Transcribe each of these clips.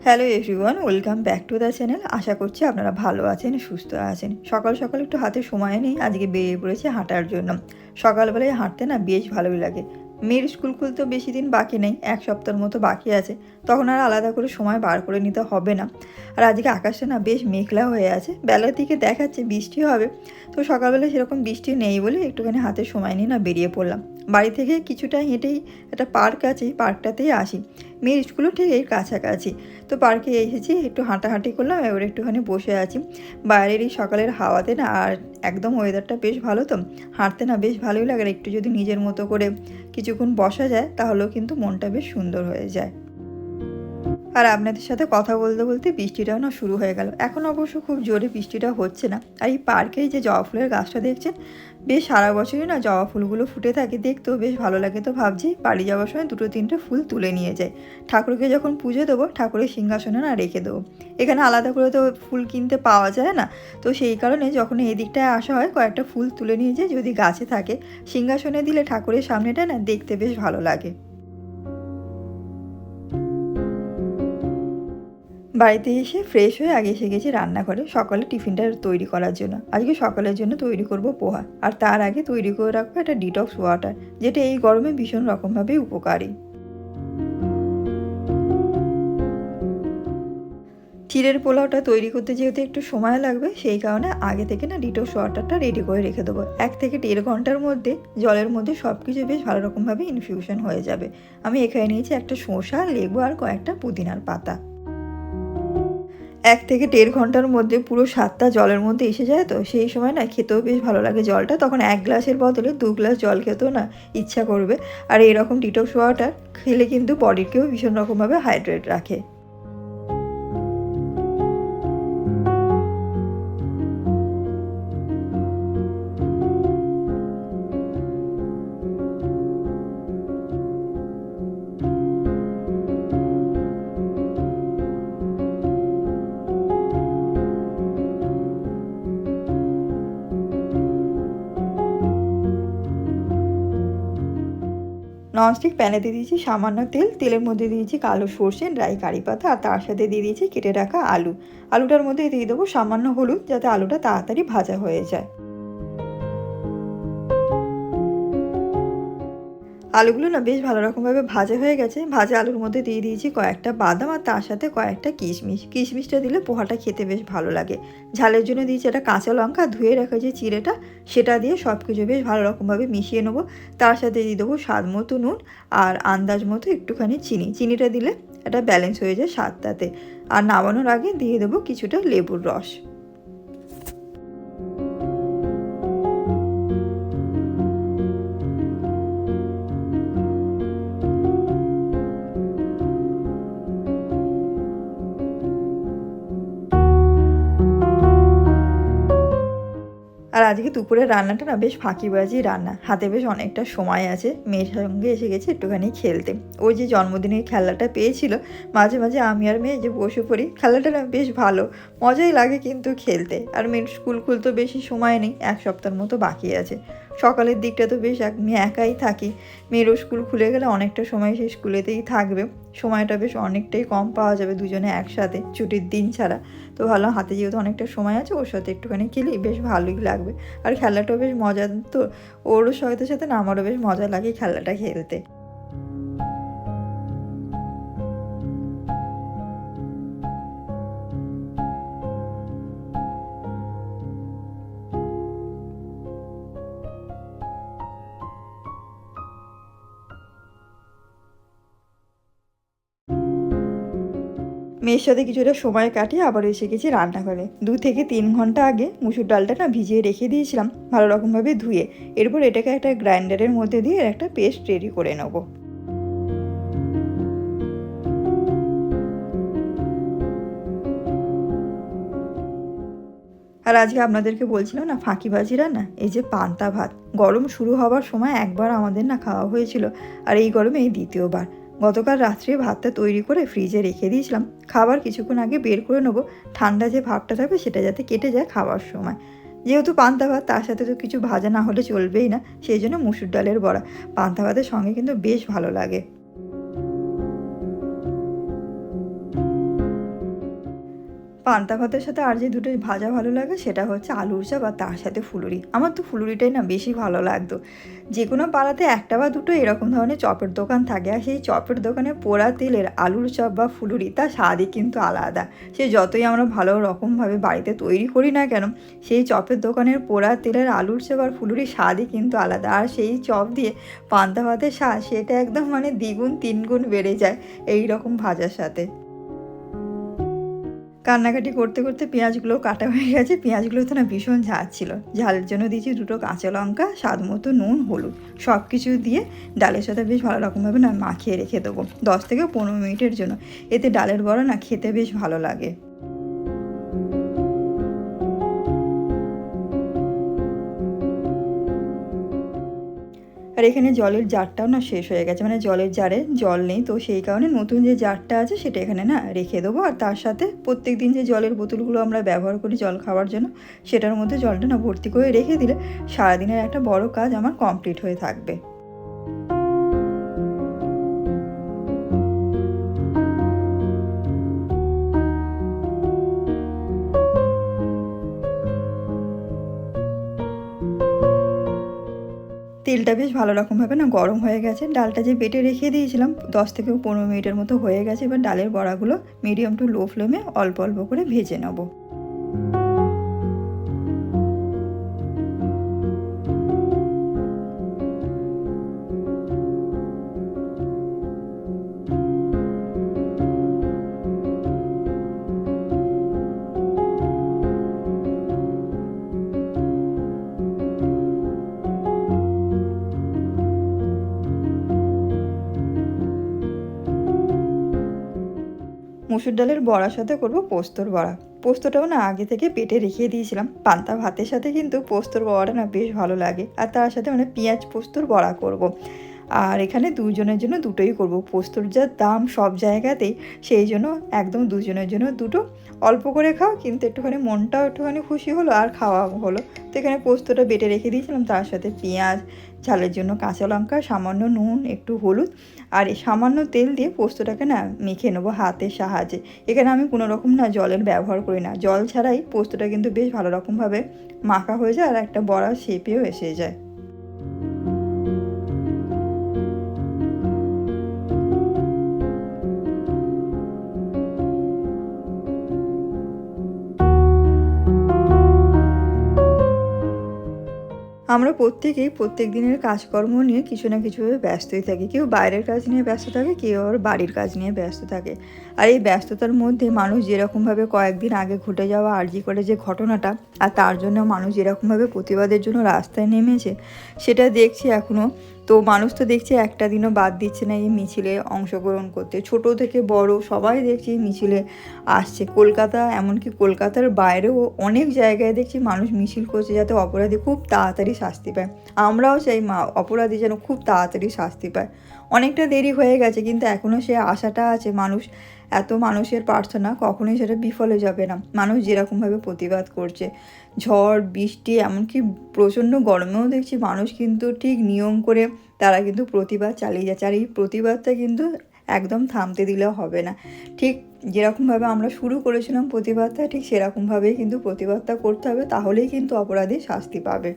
Hello everyone, welcome back to the channel. আশা করছি আপনারা ভালো আছেন, সুস্থ আছেন। সকাল সকাল একটু হাতে সময় নেই, আজকে বেরিয়ে পড়েছি হাঁটার জন্য। সকালবেলায় হাঁটতে না বেশ ভালোই লাগে। মেয়ের স্কুল খুলতেও বেশি দিন বাকি নেই, 1 সপ্তাহের মতো বাকি আছে। তখন আর আলাদা করে সময় বার করে নিতে হবে না। আর আজকে আকাশটা না বেশ মেঘলা হয়ে আছে, বেলার দিকে দেখাচ্ছে বৃষ্টি হবে। তো সকালবেলায় সেরকম বৃষ্টি নেই বলে একটুখানি হাতে সময় নিয়ে না বেরিয়ে পড়লাম। বাড়ি থেকে কিছুটা হেঁটেই একটা পার্ক আছে, পার্কটাতেই আসি। মেয়ের স্কুলও ঠিক এই কাছাকাছি। তো পার্কে এসেছি, একটু হাঁটাহাঁটি করলাম, এবার একটুখানি বসে আছি বাইরের এই সকালের হাওয়াতে না। আর একদম ওয়েদারটা বেশ ভালো, তো হাঁটতে না বেশ ভালোই লাগে। আর একটু যদি নিজের মতো করে কিছুক্ষণ বসা যায় তাহলেও কিন্তু মনটা বেশ সুন্দর হয়ে যায়। আর আপনাদের সাথে কথা বলতে বলতে বৃষ্টিটাও না শুরু হয়ে গেল। এখন অবশ্য খুব জোরে বৃষ্টিটা হচ্ছে না। আর এই পার্কেই যে জবা ফুলের গাছটা দেখছেন, বেশ সারা বছরই না জবা ফুলগুলো ফুটে থাকে, দেখতেও বেশ ভালো লাগে। তো ভাবছি বাড়ি যাওয়ার সময় 2-3টে ফুল তুলে নিয়ে যাই, ঠাকুরকে যখন পুজো দেবো ঠাকুরের সিংহাসনে না রেখে দেবো। এখানে আলাদা করে তো ফুল কিনতে পাওয়া যায় না, তো সেই কারণে যখন এই দিকটায় আসা হয় কয়েকটা ফুল তুলে নিয়ে যাই, যদি গাছে থাকে সিংহাসনে দিলে ঠাকুরের সামনেটা না দেখতে বেশ ভালো লাগে। বাড়িতে এসে ফ্রেশ হয়ে আগে এসে গেছি রান্নাঘরে সকালে টিফিনটা তৈরি করার জন্য। আজকে সকালের জন্য তৈরি করব পোহা, আর তার আগে তৈরি করে রাখবো একটা ডিটক্স ওয়াটার, যেটা এই গরমে ভীষণ রকমভাবে উপকারী। চিড়ের পোলাওটা তৈরি করতে যেহেতু একটু সময় লাগবে, সেই কারণে আগে থেকে না ডিটক্স ওয়াটারটা রেডি করে রেখে দেবো। 1 থেকে 1.5 ঘন্টার মধ্যে জলের মধ্যে সব কিছু বেশ ভালো রকমভাবে ইনফিউশন হয়ে যাবে। আমি এখানে নিয়েছি একটা শসা, লেবু আর কয়েকটা পুদিনার পাতা। 1 থেকে 1.5 ঘন্টার মধ্যে পুরো স্বাদটা জলের মধ্যে এসে যায়, তো সেই সময় না খেতেও বেশ ভালো লাগে জলটা। তখন 1 গ্লাসের বদলে 2 গ্লাস জল খেতেও না ইচ্ছা করবে। আর এরকম ডিটক্স ওয়াটার খেলে কিন্তু বডিকেও ভীষণ রকমভাবে হাইড্রেট রাখে। ননস্টিক প্যানে দিয়ে দিয়েছি সামান্য তেল, তেলের মধ্যে দিয়েছি কালো সর্ষে, ড্রাই কারি পাতা, আর তার সাথে দিয়ে দিয়েছি কেটে রাখা আলু। আলুটার মধ্যে দিয়ে দেবো সামান্য হলুদ, যাতে আলুটা তাড়াতাড়ি ভাজা হয়ে যায়। আলুগুলো না বেশ ভালো রকমভাবে ভাজা হয়ে গেছে। ভাজা আলুর মধ্যে দিয়ে দিয়েছি কয়েকটা বাদাম, আর তার সাথে কয়েকটা কিশমিশ। কিশমিশটা দিলে পোহাটা খেতে বেশ ভালো লাগে। ঝালের জন্য দিয়েছি একটা কাঁচা লঙ্কা, ধুয়ে রাখা যে চিড়েটা সেটা দিয়ে সব কিছু বেশ ভালো রকমভাবে মিশিয়ে নেবো। তার সাথে দিয়ে দেবো স্বাদ মতো নুন, আর আন্দাজ মতো একটুখানি চিনি। চিনিটা দিলে একটা ব্যালেন্স হয়ে যায় স্বাদটাতে। আর নামানোর আগে দিয়ে দেবো কিছুটা লেবুর রস। আর আজকে দুপুরের রান্নাটা না বেশ ফাঁকিবাজি রান্না, হাতে বেশ অনেকটা সময় আছে। মেয়ের সঙ্গে এসে গেছে একটুখানি খেলতে। ওই যে জন্মদিনের খেলাটা পেয়েছিল, মাঝে মাঝে আমি আর মেয়ে যে বসে পড়ি, খেলাটা না বেশ ভালো, মজাই লাগে কিন্তু খেলতে। আর মেয়ের স্কুল খুলতেও বেশি সময় নেই, 1 সপ্তাহের মতো বাকি আছে। সকালের দিকটা তো বেশ আমি একাই থাকি, মেয়েরও স্কুল খুলে গেলে অনেকটা সময় সে স্কুলেতেই থাকবে। সময়টা বেশ অনেকটাই কম পাওয়া যাবে দুজনে একসাথে ছুটির দিন ছাড়া। তো ভাবলাম হাতে যেহেতু অনেকটা সময় আছে, ওর সাথে একটুখানি খেলি, বেশ ভালোই লাগবে। আর খেলাটাও বেশ মজার, তো ওরও সাথে সাথে না আমারও বেশ মজা লাগে খেলাটা খেলতে। মেয়ের সাথে কিছুটা সময় কাটিয়ে আবার এসে গেছি রান্নাঘরে। 2 থেকে 3 ঘন্টা আগে মুসুর ডালটা না ভিজিয়ে রেখে দিয়েছিলাম ভালো রকমভাবে ধুয়ে। এরপর এটাকে একটা গ্রাইন্ডারের মধ্যে দিয়ে একটা পেস্ট রেডি করে নেবো। আর আজকে আপনাদেরকে বলছিলাম না ফাঁকিবাজি রান্না, এই যে পান্তা ভাত, গরম শুরু হওয়ার সময় একবার আমাদের না খাওয়া হয়েছিল, আর এই গরমে এই দ্বিতীয়বার। গতকাল রাত্রে ভাতটা তৈরি করে ফ্রিজে রেখে দিয়েছিলাম, খাবার কিছুক্ষণ আগে বের করে নেবো, ঠান্ডা যে ভাবটা থাকবে সেটা যাতে কেটে যায় খাওয়ার সময়। যেহেতু পান্তা ভাত, তার সাথে তো কিছু ভাজা না হলে চলবেই না, সেই জন্য মুসুর ডালের বড়া পান্তা ভাতের সঙ্গে কিন্তু বেশ ভালো লাগে। পান্তা ভাতের সাথে আর যে দুটো ভাজা ভালো লাগে সেটা হচ্ছে আলুর চপ আর তার সাথে ফুলুরি। আমার তো ফুলুরিটাই না বেশি ভালো লাগতো। যে কোনো পাড়াতে একটা বা দুটো এরকম ধরনের চপের দোকান থাকে, আর সেই চপের দোকানে পোড়া তেলের আলুর চপ বা ফুলুরি তার স্বাদই কিন্তু আলাদা। সে যতই আমরা ভালো রকমভাবে বাড়িতে তৈরি করি না কেন, সেই চপের দোকানের পোড়া তেলের আলুর চপ আর ফুলুরির স্বাদই কিন্তু আলাদা। আর সেই চপ দিয়ে পান্তা ভাতের স্বাদ সেটা একদম মানে দ্বিগুণ তিনগুণ বেড়ে যায় এই রকম ভাজার সাথে। কান্নাকাটি করতে করতে পেঁয়াজগুলো কাটা হয়ে গেছে। পেঁয়াজগুলোতে না ভীষণ ঝাল ছিল। ঝালের জন্য দিয়েছি দুটো কাঁচা লঙ্কা, স্বাদ মতো নুন, হলুদ সব কিছু দিয়ে ডালের সাথে বেশ ভালো রকমভাবে না মাখিয়ে রেখে দেবো 10 থেকে 15 মিনিটের জন্য। এতে ডালের বড়া না খেতে বেশ ভালো লাগে। আর এখানে জলের জারটাও না শেষ হয়ে গেছে, মানে জলের জারে জল নেই, তো সেই কারণে নতুন যে জারটা আছে সেটা এখানে না রেখে দেবো। আর তার সাথে প্রত্যেক দিন যে জলের বোতলগুলো আমরা ব্যবহার করি জল খাওয়ার জন্য, সেটার মধ্যে জলটা না ভর্তি করে রেখে দিলে সারাদিনের একটা বড় কাজ আমার কমপ্লিট হয়ে থাকবে। তেলটা বেশ ভালো রকমভাবে না গরম হয়ে গেছে। ডালটা যে বেটে রেখে দিয়েছিলাম 10 থেকে 15 মিনিটের মতো হয়ে গেছে। এবার ডালের বড়াগুলো মিডিয়াম টু লো ফ্লেমে অল্প অল্প করে ভেজে নেব। মুসুর ডালের বড়ার সাথে করব পোস্তর বড়া। পোস্তটাও না আগে থেকে বেটে রেখে দিয়েছিলাম। পান্তা ভাতের সাথে কিন্তু পোস্তর বড়াটা না বেশ ভালো লাগে। আর তার সাথে মানে পেঁয়াজ পোস্তর বড়া করব। আর এখানে দুজনের জন্য দুটোই করব। পোস্তর যা দাম সব জায়গাতেই, সেই জন্য একদম দুজনের জন্য দুটো। অল্প করে খাও কিন্তু একটুখানি মনটাও একটুখানি খুশি হলো আর খাওয়া হলো। তো এখানে পোস্তটা বেটে রেখে দিয়েছিলাম, তার সাথে পেঁয়াজ, ঝালের জন্য কাঁচা লঙ্কা, সামান্য নুন, একটু হলুদ আর এই সামান্য তেল দিয়ে পোস্তটাকে না মেখে নেবো হাতের সাহায্যে। এখানে আমি কোনো রকম না জলের ব্যবহার করি না। জল ছাড়াই পোস্তটা কিন্তু বেশ ভালো রকমভাবে মাখা হয়ে যায় আর একটা বড়া শেপেও এসে যায়। আমরা প্রত্যেকেই প্রত্যেক দিনের কাজকর্ম নিয়ে কিছু না কিছুভাবে ব্যস্তই থাকি। কেউ বাইরের কাজ নিয়ে ব্যস্ত থাকে, কেউ আবার বাড়ির কাজ নিয়ে ব্যস্ত থাকে। আর এই ব্যস্ততার মধ্যে মানুষ যেরকমভাবে কয়েকদিন আগে ঘটে যাওয়া আরজি করে যে ঘটনাটা, আর তার জন্য মানুষ যেরকমভাবে প্রতিবাদের জন্য রাস্তায় নেমেছে সেটা দেখছি এখনও। তো মানুষ তো দেখছি একটা দিনও বাদ দিচ্ছে না এই মিছিলে অংশগ্রহণ করতে। ছোট থেকে বড় সবাই দেখছি মিছিলে আসছে। কলকাতা, এমনকি কলকাতার বাইরেও অনেক জায়গায় দেখছি মানুষ মিছিল করছে যাতে অপরাধী খুব তাড়াতাড়ি শাস্তি পায়। আমরাও চাই অপরাধী যেন খুব তাড়াতাড়ি শাস্তি পায়। অনেকটা দেরি হয়ে গেছে কিন্তু এখনও সে আশাটা আছে। মানুষ, এত মানুষের প্রার্থনা কখনোই সেটা বিফলে যাবে না। মানুষ যেরকমভাবে প্রতিবাদ করছে, ঝড় বৃষ্টি এমনকি প্রচণ্ড গরমেও দেখছি মানুষ কিন্তু ঠিক নিয়ম করে তারা কিন্তু প্রতিবাদ চালিয়ে যাচ্ছে। আর এই প্রতিবাদটা কিন্তু একদম থামতে দিলেও হবে না। ঠিক যেরকমভাবে আমরা শুরু করেছিলাম প্রতিবাদটা, ঠিক সেরকমভাবেই কিন্তু প্রতিবাদটা করতে হবে, তাহলেই কিন্তু অপরাধী শাস্তি পাবে।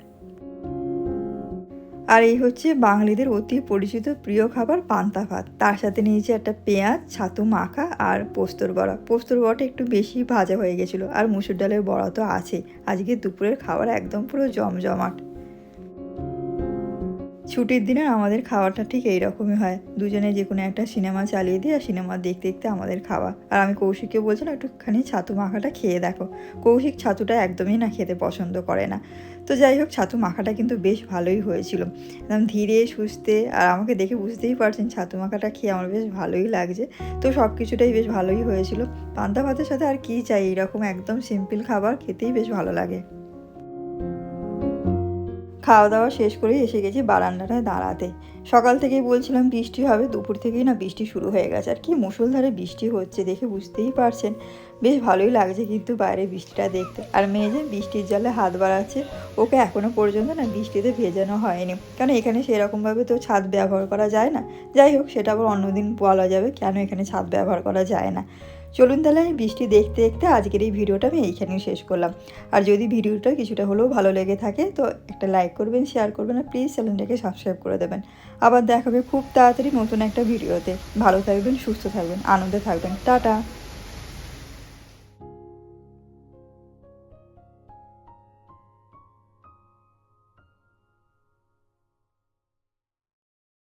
আর এই হচ্ছে বাঙালিদের অতি পরিচিত প্রিয় খাবার পান্তা ভাত। তার সাথে নিয়েছি একটা পেঁয়াজ, ছাতু মাখা আর পোস্তর বড়া। পোস্তর বড়াটা একটু বেশি ভাজা হয়ে গেছিলো। আর মুসুর ডালের বড়া তো আছে। আজকে দুপুরের খাবার একদম পুরো জমজমাট। ছুটির দিনে আমাদের খাওয়াটা ঠিক এইরকমই হয়। দুজনে যে কোনো একটা সিনেমা চালিয়ে দিই আর সিনেমা দেখতে দেখতে আমাদের খাওয়া। আর আমি কৌশিককে বলছিলাম একটুখানি ছাতু মাখাটা খেয়ে দেখো। কৌশিক ছাতুটা একদমই না খেতে পছন্দ করে না। তো যাই হোক, ছাতু মাখাটা কিন্তু বেশ ভালোই হয়েছিল, একদম ধীরে সুস্থে। আর আমাকে দেখে বুঝতেই পারছেন ছাতু মাখাটা খেয়ে আমার বেশ ভালোই লাগছে। তো সব কিছুটাই বেশ ভালোই হয়েছিল। পান্তা ভাতের সাথে আর কী চাই, এরকম একদম সিম্পল খাবার খেতেই বেশ ভালো লাগে। খাওয়া দাওয়া শেষ করেই এসে গেছি বারান্দাটায় দাঁড়াতে। সকাল থেকেই বলছিলাম বৃষ্টি হবে, দুপুর থেকেই না বৃষ্টি শুরু হয়ে গেছে। আর কি মুষলধারে বৃষ্টি হচ্ছে দেখে বুঝতেই পারছেন। বেশ ভালোই লাগছে কিন্তু বাইরে বৃষ্টিটা দেখতে। আর মেয়ে যে বৃষ্টির জলে হাত বাড়াচ্ছে, ওকে এখনও পর্যন্ত না বৃষ্টিতে ভেজানো হয়নি, কারণ এখানে সেরকমভাবে তো ছাদ ব্যবহার করা যায় না। যাই হোক, সেটা আবার অন্যদিন বলা যাবে কেন এখানে ছাদ ব্যবহার করা যায় না। চলুন তাহলে আমি বৃষ্টি দেখতে দেখতে আজকের এই ভিডিওটা আমি এইখানেই শেষ করলাম। আর যদি ভিডিওটা কিছুটা হলেও ভালো লেগে থাকে তো একটা লাইক করবেন, শেয়ার করবেন আর প্লিজ চ্যানেলটাকে সাবস্ক্রাইব করে দেবেন। আবার দেখা হবে খুব তাড়াতাড়ি নতুন একটা ভিডিওতে। ভালো থাকবেন, সুস্থ থাকবেন, আনন্দে থাকবেন। টাটা।